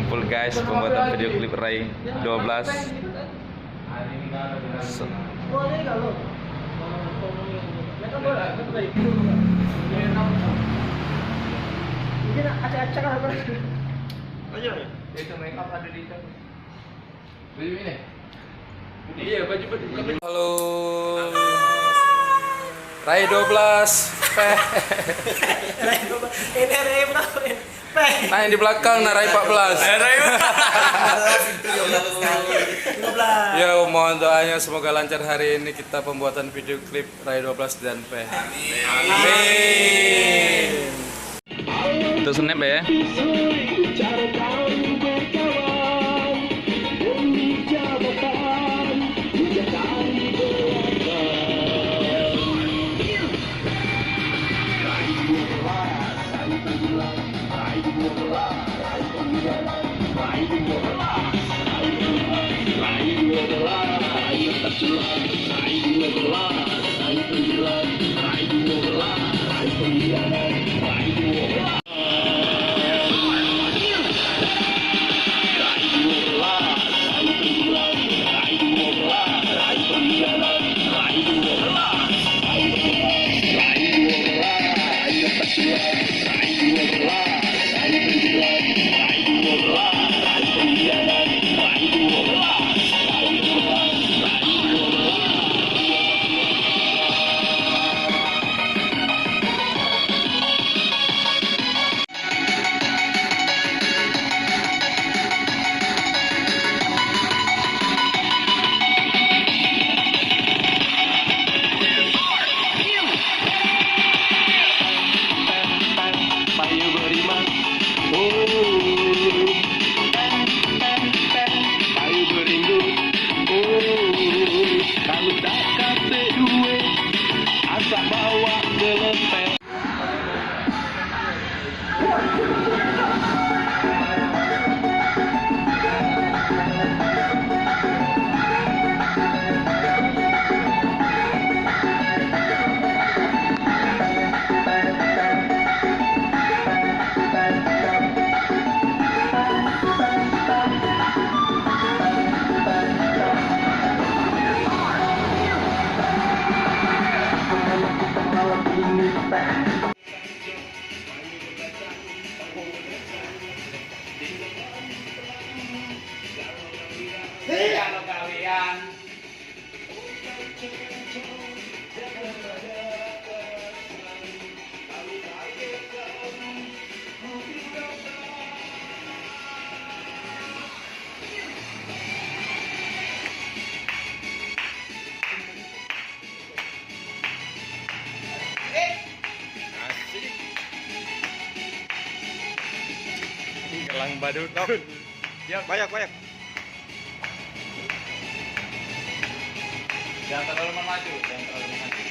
ngumpul guys, pembuatan video klip Rai 12. Halo Rai 12. Nah yang di belakang Rai 14. Ya mohon doanya semoga lancar hari ini kita pembuatan video klip Rai 12 dan P. Amin. Itu snap ya. Kalau kalian Gelang badut. Ya, banyak. jangan terlalu maju, jangan terlalu maju.